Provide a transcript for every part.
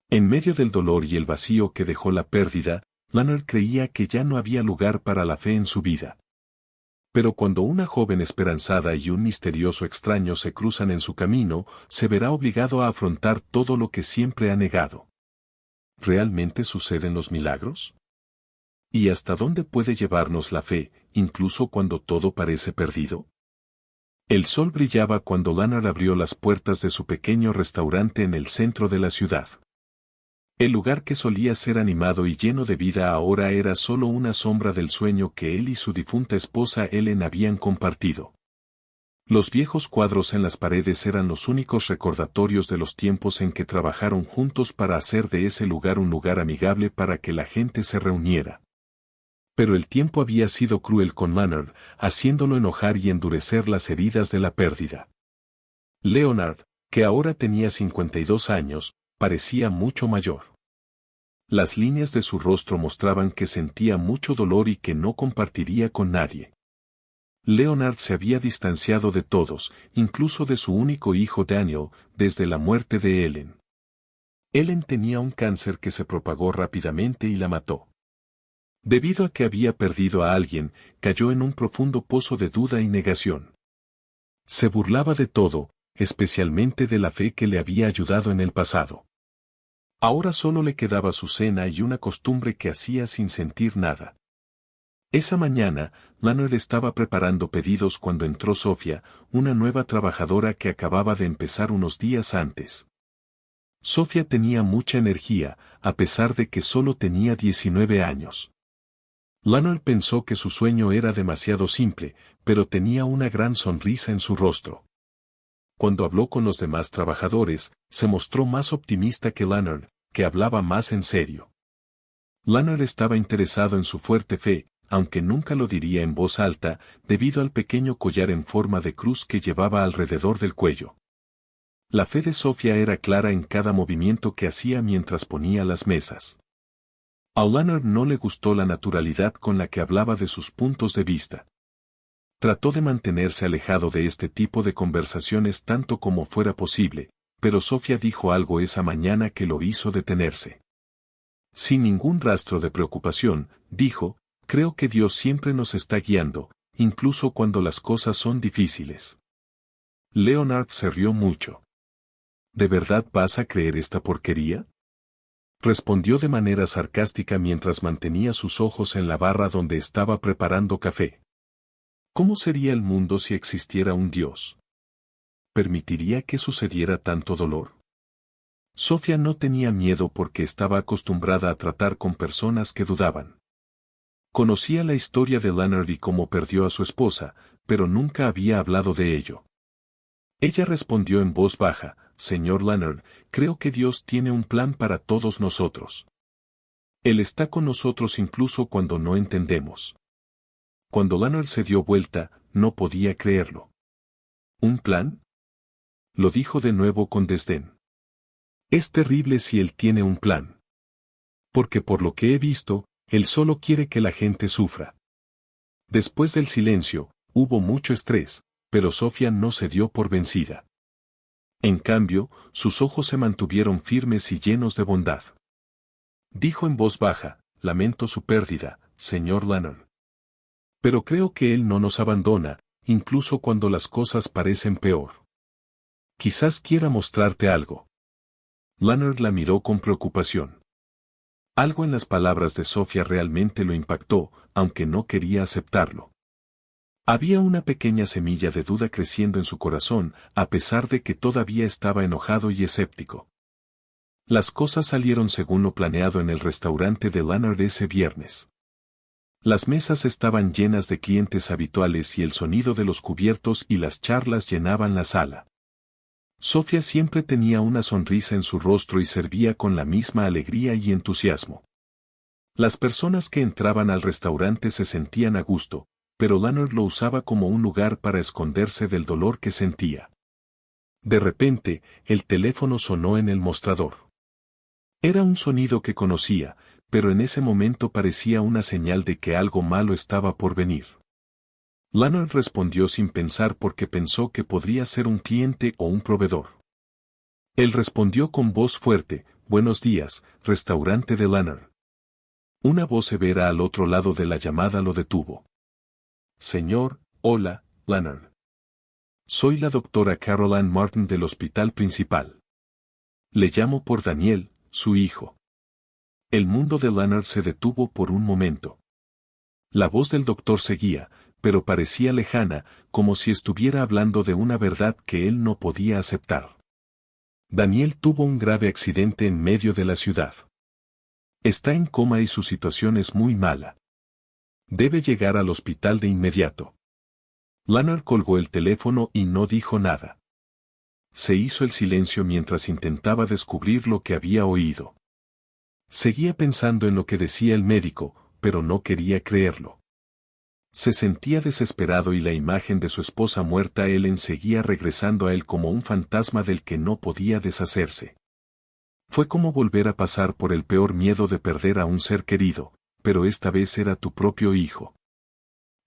En medio del dolor y el vacío que dejó la pérdida, Leonard creía que ya no había lugar para la fe en su vida. Pero cuando una joven esperanzada y un misterioso extraño se cruzan en su camino, se verá obligado a afrontar todo lo que siempre ha negado. ¿Realmente suceden los milagros? ¿Y hasta dónde puede llevarnos la fe, incluso cuando todo parece perdido? El sol brillaba cuando Leonard abrió las puertas de su pequeño restaurante en el centro de la ciudad. El lugar que solía ser animado y lleno de vida ahora era solo una sombra del sueño que él y su difunta esposa Ellen habían compartido. Los viejos cuadros en las paredes eran los únicos recordatorios de los tiempos en que trabajaron juntos para hacer de ese lugar un lugar amigable para que la gente se reuniera. Pero el tiempo había sido cruel con Leonard, haciéndolo enojar y endurecer las heridas de la pérdida. Leonard, que ahora tenía 52 años, parecía mucho mayor. Las líneas de su rostro mostraban que sentía mucho dolor y que no compartiría con nadie. Leonard se había distanciado de todos, incluso de su único hijo Daniel, desde la muerte de Ellen. Ellen tenía un cáncer que se propagó rápidamente y la mató. Debido a que había perdido a alguien, cayó en un profundo pozo de duda y negación. Se burlaba de todo, especialmente de la fe que le había ayudado en el pasado. Ahora solo le quedaba su cena y una costumbre que hacía sin sentir nada. Esa mañana, Leonard estaba preparando pedidos cuando entró Sofía, una nueva trabajadora que acababa de empezar unos días antes. Sofía tenía mucha energía, a pesar de que solo tenía 19 años. Leonard pensó que su sueño era demasiado simple, pero tenía una gran sonrisa en su rostro. Cuando habló con los demás trabajadores, se mostró más optimista que Leonard, que hablaba más en serio. Leonard estaba interesado en su fuerte fe, aunque nunca lo diría en voz alta, debido al pequeño collar en forma de cruz que llevaba alrededor del cuello. La fe de Sofía era clara en cada movimiento que hacía mientras ponía las mesas. A Leonard no le gustó la naturalidad con la que hablaba de sus puntos de vista. Trató de mantenerse alejado de este tipo de conversaciones tanto como fuera posible, pero Sofía dijo algo esa mañana que lo hizo detenerse. Sin ningún rastro de preocupación, dijo, creo que Dios siempre nos está guiando, incluso cuando las cosas son difíciles. Leonard se rió mucho. ¿De verdad vas a creer esta porquería? Respondió de manera sarcástica mientras mantenía sus ojos en la barra donde estaba preparando café. ¿Cómo sería el mundo si existiera un Dios? ¿Permitiría que sucediera tanto dolor? Sofía no tenía miedo porque estaba acostumbrada a tratar con personas que dudaban. Conocía la historia de Leonard y cómo perdió a su esposa, pero nunca había hablado de ello. Ella respondió en voz baja, Señor Leonard, creo que Dios tiene un plan para todos nosotros. Él está con nosotros incluso cuando no entendemos. Cuando Leonard se dio vuelta, no podía creerlo. ¿Un plan? Lo dijo de nuevo con desdén. Es terrible si él tiene un plan. Porque por lo que he visto, él solo quiere que la gente sufra. Después del silencio, hubo mucho estrés, pero Sofía no se dio por vencida. En cambio, sus ojos se mantuvieron firmes y llenos de bondad. Dijo en voz baja, lamento su pérdida, señor Leonard. Pero creo que él no nos abandona, incluso cuando las cosas parecen peor. Quizás quiera mostrarte algo. Leonard la miró con preocupación. Algo en las palabras de Sofía realmente lo impactó, aunque no quería aceptarlo. Había una pequeña semilla de duda creciendo en su corazón, a pesar de que todavía estaba enojado y escéptico. Las cosas salieron según lo planeado en el restaurante de Leonard ese viernes. Las mesas estaban llenas de clientes habituales y el sonido de los cubiertos y las charlas llenaban la sala. Sofía siempre tenía una sonrisa en su rostro y servía con la misma alegría y entusiasmo. Las personas que entraban al restaurante se sentían a gusto, pero Leonard lo usaba como un lugar para esconderse del dolor que sentía. De repente, el teléfono sonó en el mostrador. Era un sonido que conocía, pero en ese momento parecía una señal de que algo malo estaba por venir. Leonard respondió sin pensar porque pensó que podría ser un cliente o un proveedor. Él respondió con voz fuerte, buenos días, restaurante de Lanner. Una voz severa al otro lado de la llamada lo detuvo. Señor, hola, Lanner. Soy la doctora Caroline Martin del hospital principal. Le llamo por Daniel, su hijo. El mundo de Lanner se detuvo por un momento. La voz del doctor seguía, pero parecía lejana, como si estuviera hablando de una verdad que él no podía aceptar. Daniel tuvo un grave accidente en medio de la ciudad. Está en coma y su situación es muy mala. Debe llegar al hospital de inmediato. Lanner colgó el teléfono y no dijo nada. Se hizo el silencio mientras intentaba descubrir lo que había oído. Seguía pensando en lo que decía el médico, pero no quería creerlo. Se sentía desesperado y la imagen de su esposa muerta Ellen seguía regresando a él como un fantasma del que no podía deshacerse. Fue como volver a pasar por el peor miedo de perder a un ser querido, pero esta vez era tu propio hijo.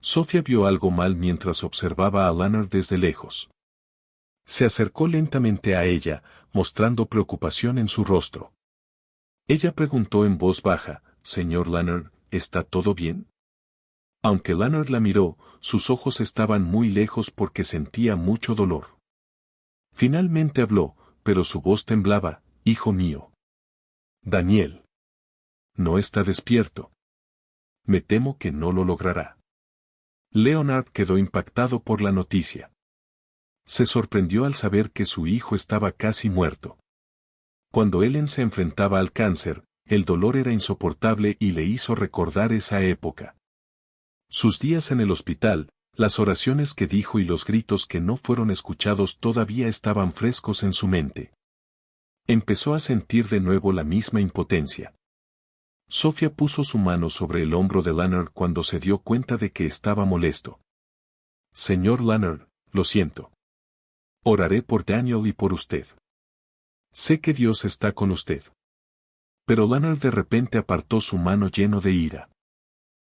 Sofía vio algo mal mientras observaba a Lanner desde lejos. Se acercó lentamente a ella, mostrando preocupación en su rostro. Ella preguntó en voz baja, «Señor Lanner, ¿está todo bien?» Aunque Lanner la miró, sus ojos estaban muy lejos porque sentía mucho dolor. Finalmente habló, pero su voz temblaba, «Hijo mío. Daniel. No está despierto. Me temo que no lo logrará». Leonard quedó impactado por la noticia. Se sorprendió al saber que su hijo estaba casi muerto. Cuando Ellen se enfrentaba al cáncer, el dolor era insoportable y le hizo recordar esa época. Sus días en el hospital, las oraciones que dijo y los gritos que no fueron escuchados todavía estaban frescos en su mente. Empezó a sentir de nuevo la misma impotencia. Sofía puso su mano sobre el hombro de Lanner cuando se dio cuenta de que estaba molesto. «Señor Lanner, lo siento. Oraré por Daniel y por usted. Sé que Dios está con usted». Pero Lanner de repente apartó su mano lleno de ira.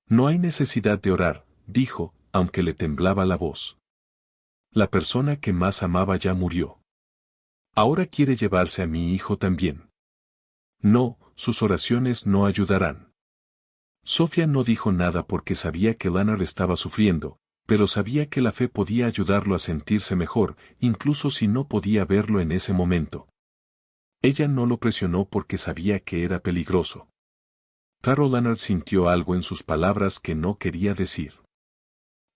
«No hay necesidad de orar», dijo, aunque le temblaba la voz. «La persona que más amaba ya murió. Ahora quiere llevarse a mi hijo también. No, sus oraciones no ayudarán». Sofía no dijo nada porque sabía que Lanner estaba sufriendo, pero sabía que la fe podía ayudarlo a sentirse mejor, incluso si no podía verlo en ese momento. Ella no lo presionó porque sabía que era peligroso. Carol Lanner sintió algo en sus palabras que no quería decir.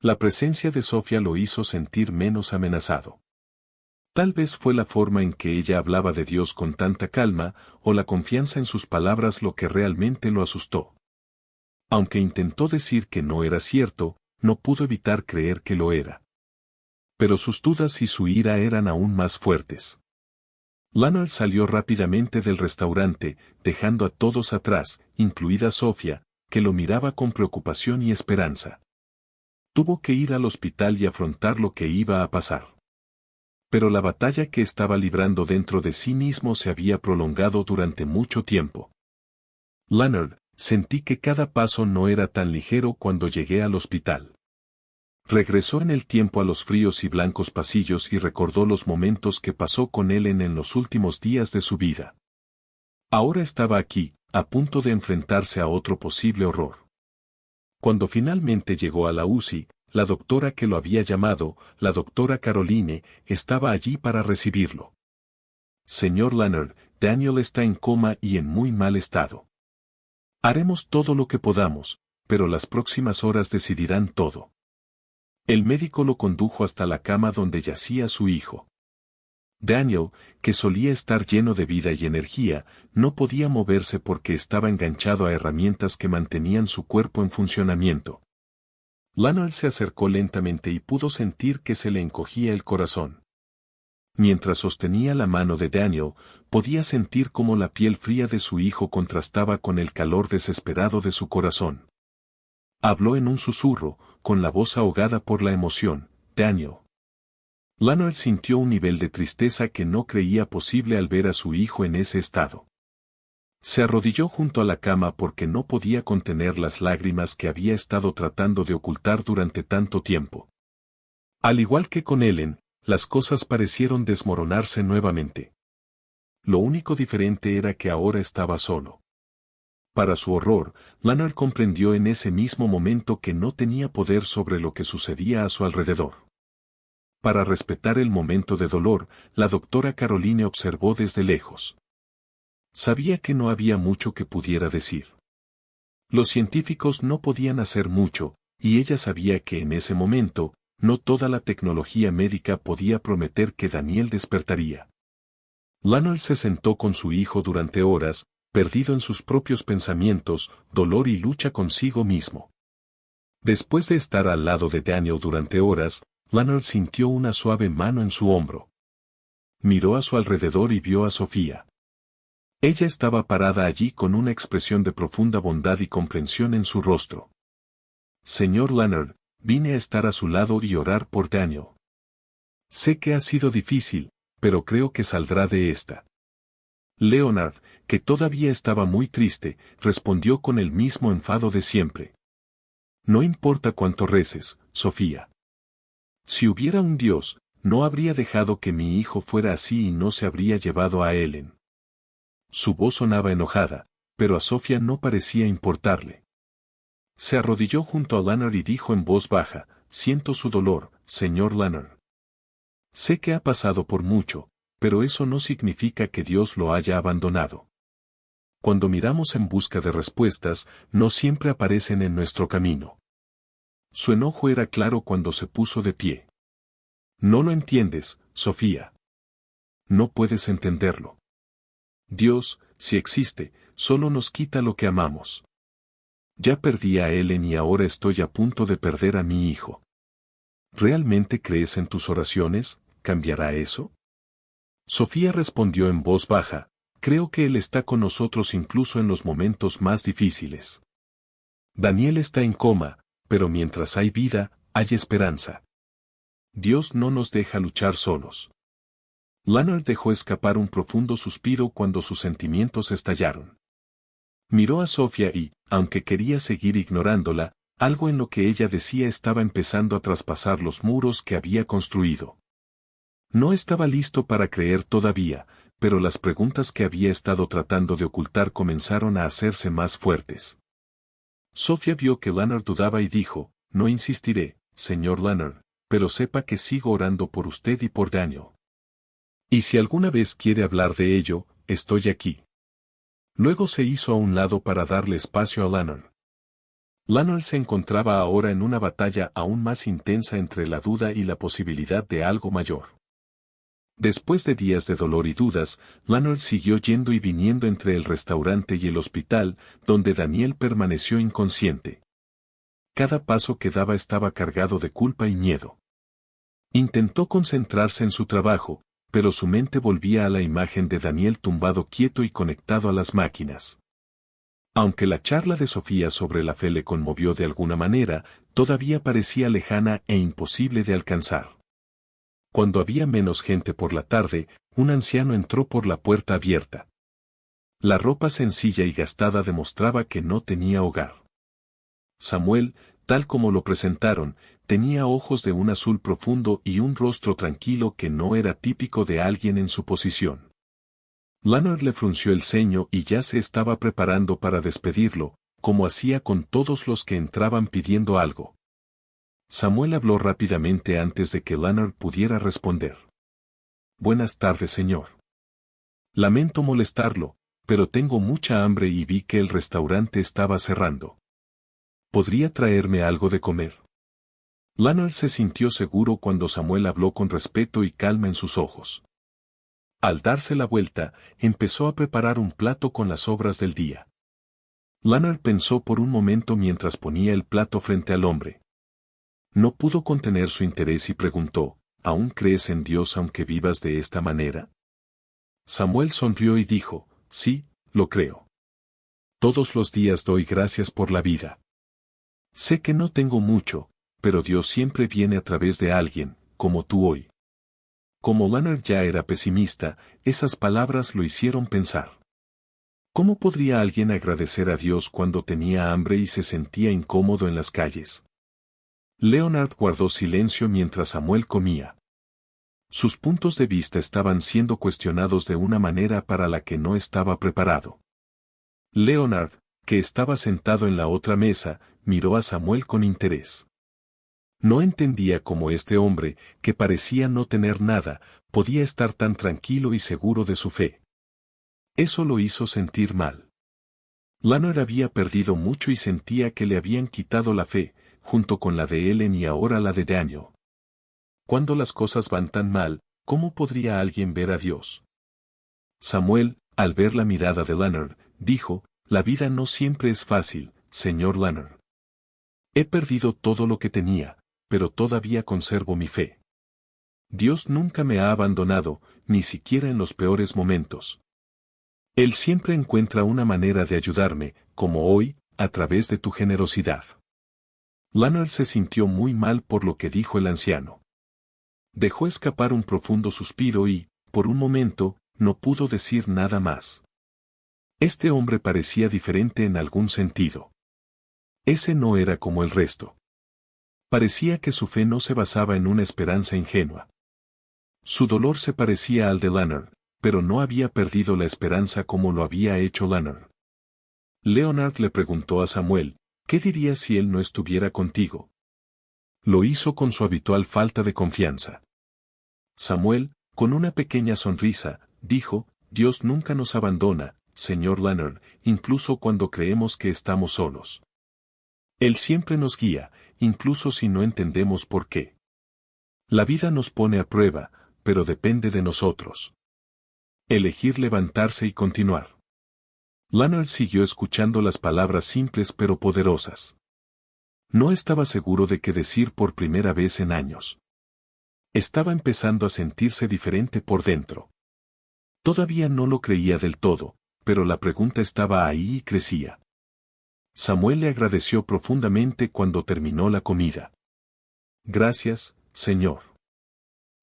La presencia de Sofía lo hizo sentir menos amenazado. Tal vez fue la forma en que ella hablaba de Dios con tanta calma, o la confianza en sus palabras lo que realmente lo asustó. Aunque intentó decir que no era cierto, no pudo evitar creer que lo era. Pero sus dudas y su ira eran aún más fuertes. Lanner salió rápidamente del restaurante, dejando a todos atrás, incluida Sofía, que lo miraba con preocupación y esperanza. Tuvo que ir al hospital y afrontar lo que iba a pasar. Pero la batalla que estaba librando dentro de sí mismo se había prolongado durante mucho tiempo. «Lanner, sentí que cada paso no era tan ligero cuando llegué al hospital». Regresó en el tiempo a los fríos y blancos pasillos y recordó los momentos que pasó con Ellen en los últimos días de su vida. Ahora estaba aquí, a punto de enfrentarse a otro posible horror. Cuando finalmente llegó a la UCI, la doctora que lo había llamado, la doctora Caroline, estaba allí para recibirlo. «Señor Lanner, Daniel está en coma y en muy mal estado. Haremos todo lo que podamos, pero las próximas horas decidirán todo». El médico lo condujo hasta la cama donde yacía su hijo. Daniel, que solía estar lleno de vida y energía, no podía moverse porque estaba enganchado a herramientas que mantenían su cuerpo en funcionamiento. Lanner se acercó lentamente y pudo sentir que se le encogía el corazón. Mientras sostenía la mano de Daniel, podía sentir cómo la piel fría de su hijo contrastaba con el calor desesperado de su corazón. Habló en un susurro, con la voz ahogada por la emoción, «Daniel». Lanner sintió un nivel de tristeza que no creía posible al ver a su hijo en ese estado. Se arrodilló junto a la cama porque no podía contener las lágrimas que había estado tratando de ocultar durante tanto tiempo. Al igual que con Ellen, las cosas parecieron desmoronarse nuevamente. lo único diferente era que ahora estaba solo. Para su horror, Leonard comprendió en ese mismo momento que no tenía poder sobre lo que sucedía a su alrededor. Para respetar el momento de dolor, la doctora Caroline observó desde lejos. Sabía que no había mucho que pudiera decir. Los científicos no podían hacer mucho, y ella sabía que en ese momento, no toda la tecnología médica podía prometer que Daniel despertaría. Leonard se sentó con su hijo durante horas, perdido en sus propios pensamientos, dolor y lucha consigo mismo. Después de estar al lado de Daniel durante horas, Leonard sintió una suave mano en su hombro. Miró a su alrededor y vio a Sofía. Ella estaba parada allí con una expresión de profunda bondad y comprensión en su rostro. Señor Leonard, vine a estar a su lado y orar por Daniel. Sé que ha sido difícil, pero creo que saldrá de esta. Leonard, que todavía estaba muy triste, respondió con el mismo enfado de siempre. No importa cuánto reces, Sofía. Si hubiera un Dios, no habría dejado que mi hijo fuera así y no se habría llevado a Ellen. Su voz sonaba enojada, pero a Sofía no parecía importarle. Se arrodilló junto a Leonard y dijo en voz baja, siento su dolor, señor Leonard. Sé que ha pasado por mucho, pero eso no significa que Dios lo haya abandonado. Cuando miramos en busca de respuestas, no siempre aparecen en nuestro camino. Su enojo era claro cuando se puso de pie. No lo entiendes, Sofía. No puedes entenderlo. Dios, si existe, solo nos quita lo que amamos. Ya perdí a Ellen y ahora estoy a punto de perder a mi hijo. ¿Realmente crees en tus oraciones? ¿Cambiará eso? Sofía respondió en voz baja, creo que Él está con nosotros incluso en los momentos más difíciles. Daniel está en coma, pero mientras hay vida, hay esperanza. Dios no nos deja luchar solos. Leonard dejó escapar un profundo suspiro cuando sus sentimientos estallaron. Miró a Sofía y, aunque quería seguir ignorándola, algo en lo que ella decía estaba empezando a traspasar los muros que había construido. No estaba listo para creer todavía, pero las preguntas que había estado tratando de ocultar comenzaron a hacerse más fuertes. Sofía vio que Leonard dudaba y dijo, no insistiré, señor Leonard, pero sepa que sigo orando por usted y por Daniel. Y si alguna vez quiere hablar de ello, estoy aquí. Luego se hizo a un lado para darle espacio a Leonard. Leonard se encontraba ahora en una batalla aún más intensa entre la duda y la posibilidad de algo mayor. Después de días de dolor y dudas, Leonard siguió yendo y viniendo entre el restaurante y el hospital, donde Daniel permaneció inconsciente. Cada paso que daba estaba cargado de culpa y miedo. Intentó concentrarse en su trabajo, pero su mente volvía a la imagen de Daniel tumbado quieto y conectado a las máquinas. Aunque la charla de Sofía sobre la fe le conmovió de alguna manera, todavía parecía lejana e imposible de alcanzar. Cuando había menos gente por la tarde, un anciano entró por la puerta abierta. La ropa sencilla y gastada demostraba que no tenía hogar. Samuel, tal como lo presentaron, tenía ojos de un azul profundo y un rostro tranquilo que no era típico de alguien en su posición. Leonard le frunció el ceño y ya se estaba preparando para despedirlo, como hacía con todos los que entraban pidiendo algo. Samuel habló rápidamente antes de que Leonard pudiera responder. Buenas tardes, señor. Lamento molestarlo, pero tengo mucha hambre y vi que el restaurante estaba cerrando. ¿Podría traerme algo de comer? Leonard se sintió seguro cuando Samuel habló con respeto y calma en sus ojos. Al darse la vuelta, empezó a preparar un plato con las sobras del día. Leonard pensó por un momento mientras ponía el plato frente al hombre. No pudo contener su interés y preguntó, ¿aún crees en Dios aunque vivas de esta manera? Samuel sonrió y dijo, sí, lo creo. Todos los días doy gracias por la vida. Sé que no tengo mucho, pero Dios siempre viene a través de alguien, como tú hoy. Como Leonard ya era pesimista, esas palabras lo hicieron pensar. ¿Cómo podría alguien agradecer a Dios cuando tenía hambre y se sentía incómodo en las calles? Leonard guardó silencio mientras Samuel comía. Sus puntos de vista estaban siendo cuestionados de una manera para la que no estaba preparado. Leonard, que estaba sentado en la otra mesa, miró a Samuel con interés. No entendía cómo este hombre, que parecía no tener nada, podía estar tan tranquilo y seguro de su fe. Eso lo hizo sentir mal. Leonard había perdido mucho y sentía que le habían quitado la fe, junto con la de Ellen y ahora la de Daniel. Cuando las cosas van tan mal, ¿cómo podría alguien ver a Dios? Samuel, al ver la mirada de Leonard, dijo, la vida no siempre es fácil, señor Leonard. He perdido todo lo que tenía, pero todavía conservo mi fe. Dios nunca me ha abandonado, ni siquiera en los peores momentos. Él siempre encuentra una manera de ayudarme, como hoy, a través de tu generosidad. Leonard se sintió muy mal por lo que dijo el anciano. Dejó escapar un profundo suspiro y, por un momento, no pudo decir nada más. Este hombre parecía diferente en algún sentido. Ese no era como el resto. Parecía que su fe no se basaba en una esperanza ingenua. Su dolor se parecía al de Leonard, pero no había perdido la esperanza como lo había hecho Leonard. Leonard le preguntó a Samuel, ¿qué dirías si él no estuviera contigo? Lo hizo con su habitual falta de confianza. Samuel, con una pequeña sonrisa, dijo, Dios nunca nos abandona, señor Leonard, incluso cuando creemos que estamos solos. Él siempre nos guía, incluso si no entendemos por qué. La vida nos pone a prueba, pero depende de nosotros. Elegir levantarse y continuar. Leonard siguió escuchando las palabras simples pero poderosas. No estaba seguro de qué decir por primera vez en años. Estaba empezando a sentirse diferente por dentro. Todavía no lo creía del todo, pero la pregunta estaba ahí y crecía. Samuel le agradeció profundamente cuando terminó la comida. Gracias, Señor.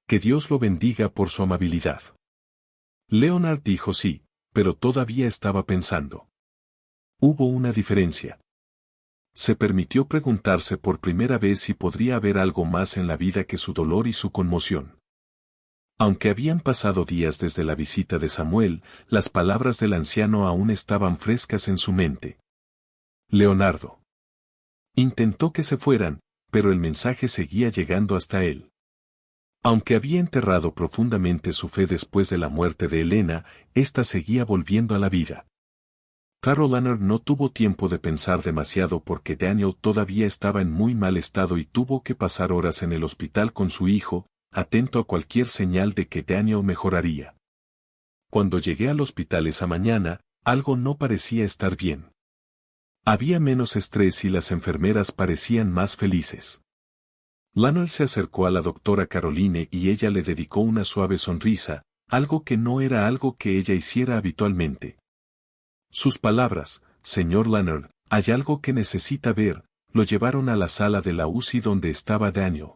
Que Dios lo bendiga por su amabilidad. Leonard dijo sí, pero todavía estaba pensando. Hubo una diferencia. Se permitió preguntarse por primera vez si podría haber algo más en la vida que su dolor y su conmoción. Aunque habían pasado días desde la visita de Samuel, las palabras del anciano aún estaban frescas en su mente. Leonardo. Intentó que se fueran, pero el mensaje seguía llegando hasta él. Aunque había enterrado profundamente su fe después de la muerte de Elena, ésta seguía volviendo a la vida. Carol Leonard no tuvo tiempo de pensar demasiado porque Daniel todavía estaba en muy mal estado y tuvo que pasar horas en el hospital con su hijo, atento a cualquier señal de que Daniel mejoraría. Cuando llegué al hospital esa mañana, algo no parecía estar bien. Había menos estrés y las enfermeras parecían más felices. Leonard se acercó a la doctora Caroline y ella le dedicó una suave sonrisa, algo que no era algo que ella hiciera habitualmente. Sus palabras, señor Leonard, hay algo que necesita ver, lo llevaron a la sala de la UCI donde estaba Daniel.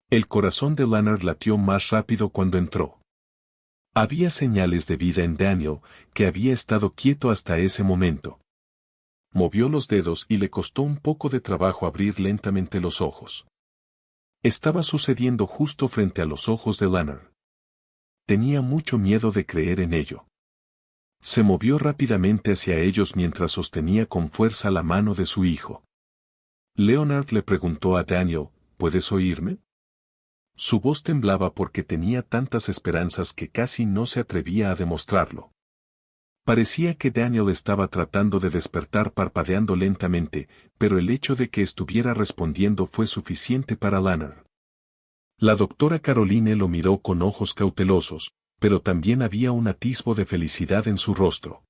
El corazón de Leonard latió más rápido cuando entró. Había señales de vida en Daniel, que había estado quieto hasta ese momento. Movió los dedos y le costó un poco de trabajo abrir lentamente los ojos. Estaba sucediendo justo frente a los ojos de Leonard. Tenía mucho miedo de creer en ello. Se movió rápidamente hacia ellos mientras sostenía con fuerza la mano de su hijo. Leonard le preguntó a Daniel, ¿puedes oírme? Su voz temblaba porque tenía tantas esperanzas que casi no se atrevía a demostrarlo. Parecía que Daniel estaba tratando de despertar parpadeando lentamente, pero el hecho de que estuviera respondiendo fue suficiente para Leonard. La doctora Caroline lo miró con ojos cautelosos, pero también había un atisbo de felicidad en su rostro.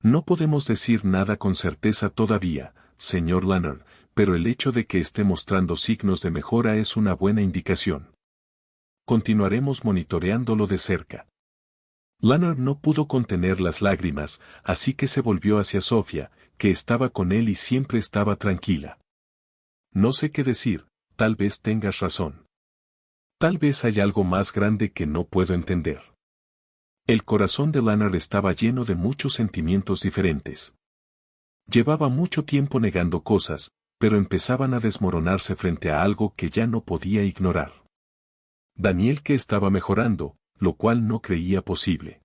No podemos decir nada con certeza todavía, señor Leonard, pero el hecho de que esté mostrando signos de mejora es una buena indicación. Continuaremos monitoreándolo de cerca. Leonard no pudo contener las lágrimas, así que se volvió hacia Sofía, que estaba con él y siempre estaba tranquila. No sé qué decir, tal vez tengas razón. Tal vez hay algo más grande que no puedo entender. El corazón de Leonard estaba lleno de muchos sentimientos diferentes. Llevaba mucho tiempo negando cosas, pero empezaban a desmoronarse frente a algo que ya no podía ignorar. Daniel que estaba mejorando, lo cual no creía posible.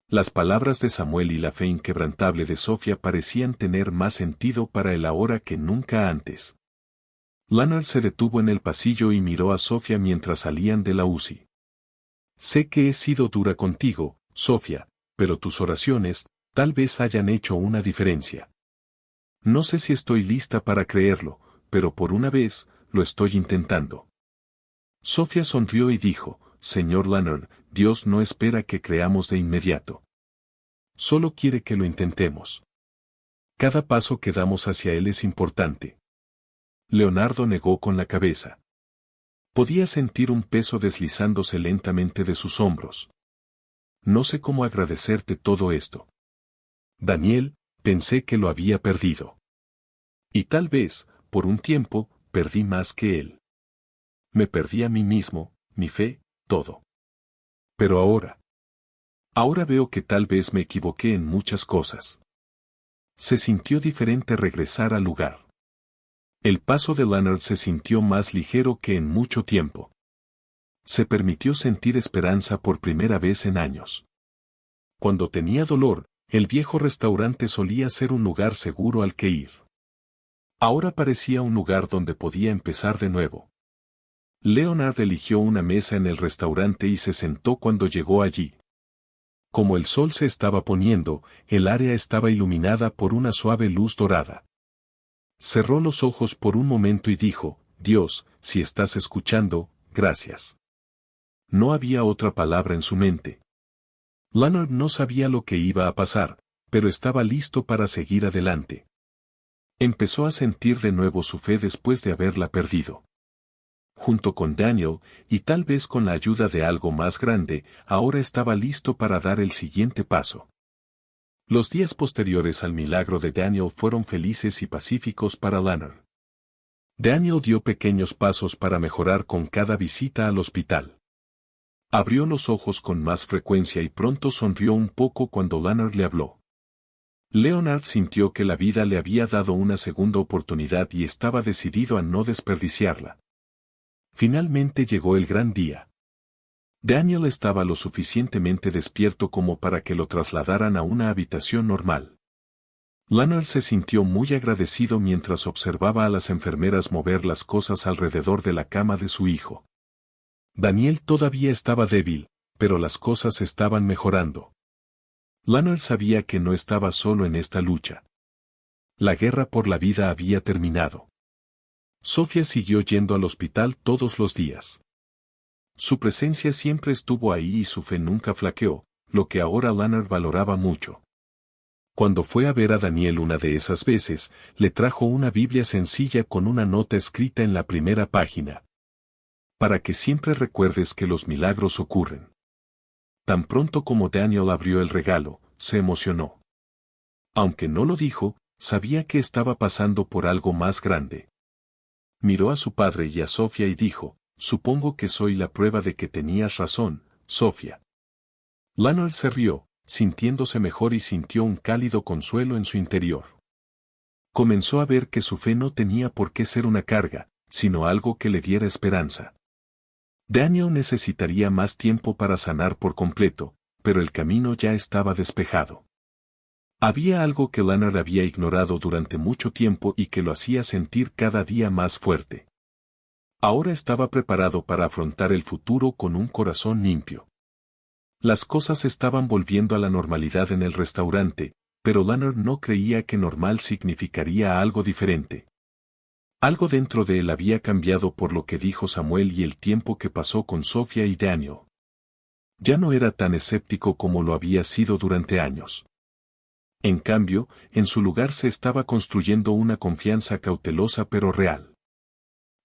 Las palabras de Samuel y la fe inquebrantable de Sofía parecían tener más sentido para él ahora que nunca antes. Leonard se detuvo en el pasillo y miró a Sofía mientras salían de la UCI. Sé que he sido dura contigo, Sofía, pero tus oraciones, tal vez hayan hecho una diferencia. No sé si estoy lista para creerlo, pero por una vez, lo estoy intentando. Sofía sonrió y dijo, Señor Leonard, Dios no espera que creamos de inmediato. Solo quiere que lo intentemos. Cada paso que damos hacia Él es importante. Leonardo negó con la cabeza. Podía sentir un peso deslizándose lentamente de sus hombros. No sé cómo agradecerte todo esto. Daniel, pensé que lo había perdido. Y tal vez, por un tiempo, perdí más que él. Me perdí a mí mismo, mi fe, todo. Pero ahora veo que tal vez me equivoqué en muchas cosas. Se sintió diferente regresar al lugar. El paso de Leonard se sintió más ligero que en mucho tiempo. Se permitió sentir esperanza por primera vez en años. Cuando tenía dolor, el viejo restaurante solía ser un lugar seguro al que ir. Ahora parecía un lugar donde podía empezar de nuevo. Leonard eligió una mesa en el restaurante y se sentó cuando llegó allí. Como el sol se estaba poniendo, el área estaba iluminada por una suave luz dorada. Cerró los ojos por un momento y dijo, Dios, si estás escuchando, gracias. No había otra palabra en su mente. Leonard no sabía lo que iba a pasar, pero estaba listo para seguir adelante. Empezó a sentir de nuevo su fe después de haberla perdido. Junto con Daniel, y tal vez con la ayuda de algo más grande, ahora estaba listo para dar el siguiente paso. Los días posteriores al milagro de Daniel fueron felices y pacíficos para Leonard. Daniel dio pequeños pasos para mejorar con cada visita al hospital. Abrió los ojos con más frecuencia y pronto sonrió un poco cuando Leonard le habló. Leonard sintió que la vida le había dado una segunda oportunidad y estaba decidido a no desperdiciarla. Finalmente llegó el gran día. Daniel estaba lo suficientemente despierto como para que lo trasladaran a una habitación normal. Leonard se sintió muy agradecido mientras observaba a las enfermeras mover las cosas alrededor de la cama de su hijo. Daniel todavía estaba débil, pero las cosas estaban mejorando. Leonard sabía que no estaba solo en esta lucha. La guerra por la vida había terminado. Sofía siguió yendo al hospital todos los días. Su presencia siempre estuvo ahí y su fe nunca flaqueó, lo que ahora Leonard valoraba mucho. Cuando fue a ver a Daniel una de esas veces, le trajo una Biblia sencilla con una nota escrita en la primera página. Para que siempre recuerdes que los milagros ocurren. Tan pronto como Daniel abrió el regalo, se emocionó. Aunque no lo dijo, sabía que estaba pasando por algo más grande. Miró a su padre y a Sofía y dijo, supongo que soy la prueba de que tenías razón, Sofía. Leonard se rió, sintiéndose mejor y sintió un cálido consuelo en su interior. Comenzó a ver que su fe no tenía por qué ser una carga, sino algo que le diera esperanza. Daniel necesitaría más tiempo para sanar por completo, pero el camino ya estaba despejado. Había algo que Leonard había ignorado durante mucho tiempo y que lo hacía sentir cada día más fuerte. Ahora estaba preparado para afrontar el futuro con un corazón limpio. Las cosas estaban volviendo a la normalidad en el restaurante, pero Leonard no creía que normal significaría algo diferente. Algo dentro de él había cambiado por lo que dijo Samuel y el tiempo que pasó con Sofía y Daniel. Ya no era tan escéptico como lo había sido durante años. En cambio, en su lugar se estaba construyendo una confianza cautelosa pero real.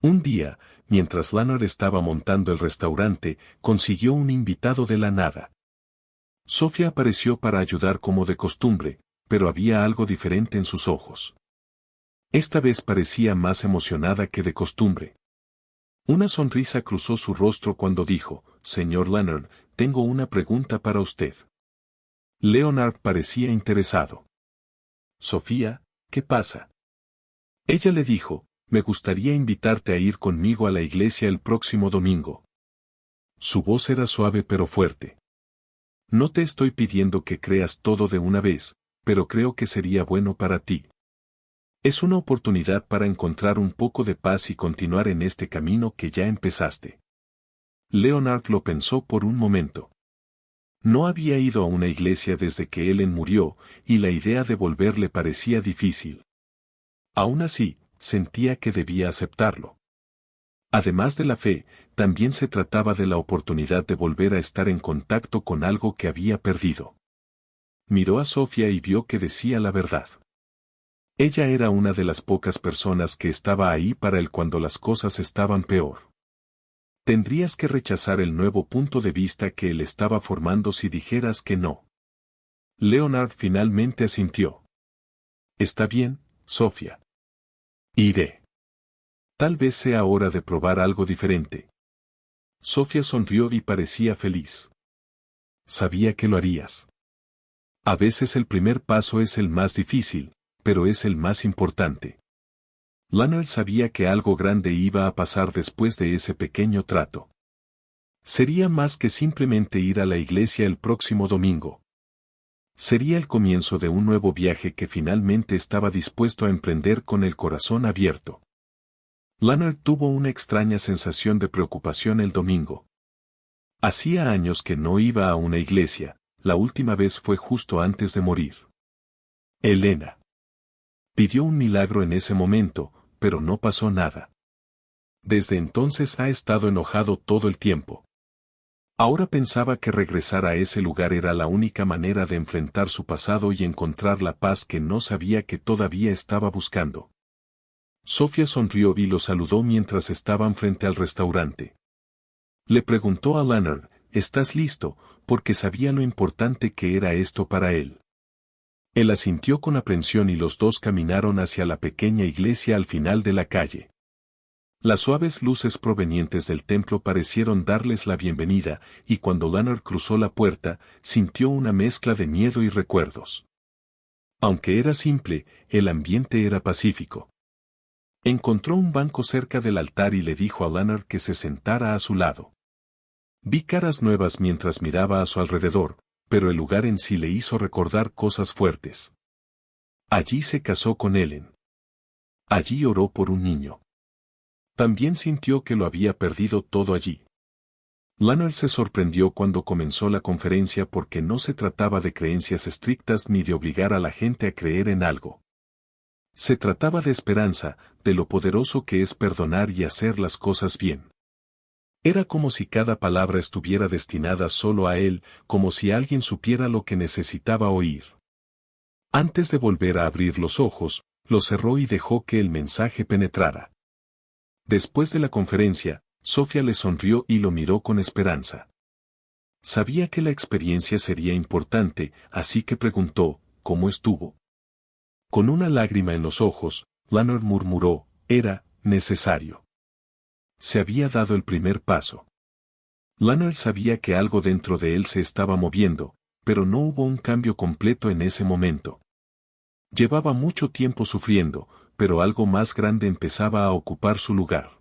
Un día, mientras Leonard estaba montando el restaurante, consiguió un invitado de la nada. Sofía apareció para ayudar como de costumbre, pero había algo diferente en sus ojos. Esta vez parecía más emocionada que de costumbre. Una sonrisa cruzó su rostro cuando dijo, Señor Leonard, tengo una pregunta para usted. Leonard parecía interesado. Sofía, ¿qué pasa? Ella le dijo, me gustaría invitarte a ir conmigo a la iglesia el próximo domingo. Su voz era suave pero fuerte. No te estoy pidiendo que creas todo de una vez, pero creo que sería bueno para ti. Es una oportunidad para encontrar un poco de paz y continuar en este camino que ya empezaste. Leonard lo pensó por un momento. No había ido a una iglesia desde que Ellen murió, y la idea de volver le parecía difícil. Aún así, sentía que debía aceptarlo. Además de la fe, también se trataba de la oportunidad de volver a estar en contacto con algo que había perdido. Miró a Sofía y vio que decía la verdad. Ella era una de las pocas personas que estaba ahí para él cuando las cosas estaban peor. Tendrías que rechazar el nuevo punto de vista que él estaba formando si dijeras que no. Leonard finalmente asintió. Está bien, Sofía. Iré. Tal vez sea hora de probar algo diferente. Sofía sonrió y parecía feliz. Sabía que lo harías. A veces el primer paso es el más difícil, pero es el más importante. Leonard sabía que algo grande iba a pasar después de ese pequeño trato. Sería más que simplemente ir a la iglesia el próximo domingo. Sería el comienzo de un nuevo viaje que finalmente estaba dispuesto a emprender con el corazón abierto. Leonard tuvo una extraña sensación de preocupación el domingo. Hacía años que no iba a una iglesia, la última vez fue justo antes de morir. Elena. Pidió un milagro en ese momento, pero no pasó nada. Desde entonces ha estado enojado todo el tiempo. Ahora pensaba que regresar a ese lugar era la única manera de enfrentar su pasado y encontrar la paz que no sabía que todavía estaba buscando. Sofía sonrió y lo saludó mientras estaban frente al restaurante. Le preguntó a Leonard, ¿estás listo?, porque sabía lo importante que era esto para él. Él asintió con aprensión y los dos caminaron hacia la pequeña iglesia al final de la calle. Las suaves luces provenientes del templo parecieron darles la bienvenida, y cuando Leonard cruzó la puerta, sintió una mezcla de miedo y recuerdos. Aunque era simple, el ambiente era pacífico. Encontró un banco cerca del altar y le dijo a Leonard que se sentara a su lado. Vi caras nuevas mientras miraba a su alrededor, pero el lugar en sí le hizo recordar cosas fuertes. Allí se casó con Ellen. Allí oró por un niño. También sintió que lo había perdido todo allí. Leonard se sorprendió cuando comenzó la conferencia porque no se trataba de creencias estrictas ni de obligar a la gente a creer en algo. Se trataba de esperanza, de lo poderoso que es perdonar y hacer las cosas bien. Era como si cada palabra estuviera destinada solo a él, como si alguien supiera lo que necesitaba oír. Antes de volver a abrir los ojos, los cerró y dejó que el mensaje penetrara. Después de la conferencia, Sofía le sonrió y lo miró con esperanza. Sabía que la experiencia sería importante, así que preguntó, ¿cómo estuvo? Con una lágrima en los ojos, Leonard murmuró, era necesario. Se había dado el primer paso. Leonard sabía que algo dentro de él se estaba moviendo, pero no hubo un cambio completo en ese momento. Llevaba mucho tiempo sufriendo, pero algo más grande empezaba a ocupar su lugar.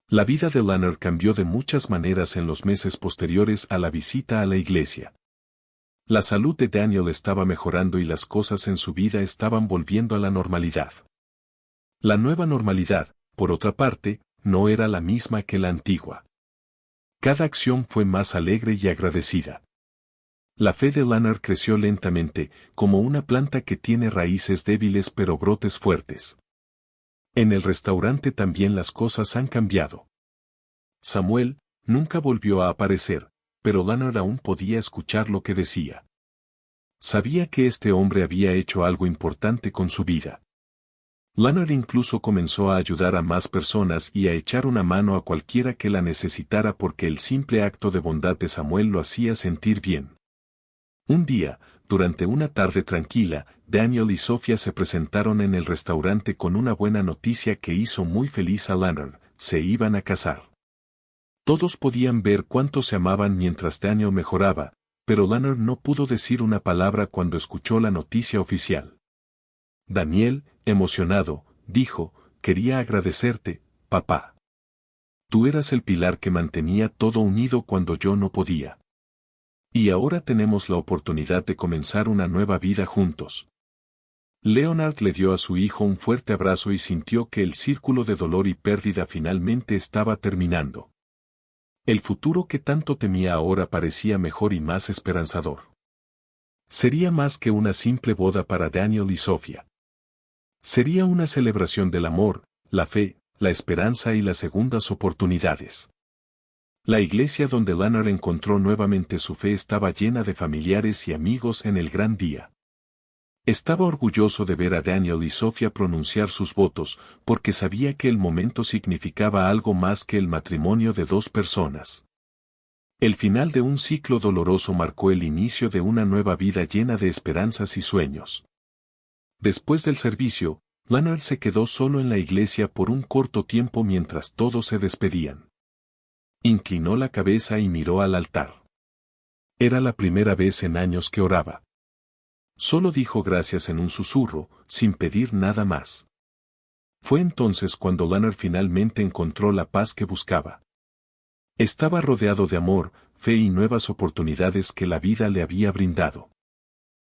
La vida de Leonard cambió de muchas maneras en los meses posteriores a la visita a la iglesia. La salud de Daniel estaba mejorando y las cosas en su vida estaban volviendo a la normalidad. La nueva normalidad, por otra parte, no era la misma que la antigua. Cada acción fue más alegre y agradecida. La fe de Leonard creció lentamente, como una planta que tiene raíces débiles pero brotes fuertes. En el restaurante también las cosas han cambiado. Samuel nunca volvió a aparecer, pero Leonard aún podía escuchar lo que decía. Sabía que este hombre había hecho algo importante con su vida. Leonard incluso comenzó a ayudar a más personas y a echar una mano a cualquiera que la necesitara porque el simple acto de bondad de Samuel lo hacía sentir bien. Un día, durante una tarde tranquila, Daniel y Sofía se presentaron en el restaurante con una buena noticia que hizo muy feliz a Leonard: se iban a casar. Todos podían ver cuánto se amaban mientras Daniel mejoraba, pero Leonard no pudo decir una palabra cuando escuchó la noticia oficial. Daniel, emocionado, dijo, quería agradecerte, papá. Tú eras el pilar que mantenía todo unido cuando yo no podía. Y ahora tenemos la oportunidad de comenzar una nueva vida juntos. Leonard le dio a su hijo un fuerte abrazo y sintió que el círculo de dolor y pérdida finalmente estaba terminando. El futuro que tanto temía ahora parecía mejor y más esperanzador. Sería más que una simple boda para Daniel y Sofía. Sería una celebración del amor, la fe, la esperanza y las segundas oportunidades. La iglesia donde Leonard encontró nuevamente su fe estaba llena de familiares y amigos en el gran día. Estaba orgulloso de ver a Daniel y Sofía pronunciar sus votos, porque sabía que el momento significaba algo más que el matrimonio de dos personas. El final de un ciclo doloroso marcó el inicio de una nueva vida llena de esperanzas y sueños. Después del servicio, Leonard se quedó solo en la iglesia por un corto tiempo mientras todos se despedían. Inclinó la cabeza y miró al altar. Era la primera vez en años que oraba. Solo dijo gracias en un susurro, sin pedir nada más. Fue entonces cuando Leonard finalmente encontró la paz que buscaba. Estaba rodeado de amor, fe y nuevas oportunidades que la vida le había brindado.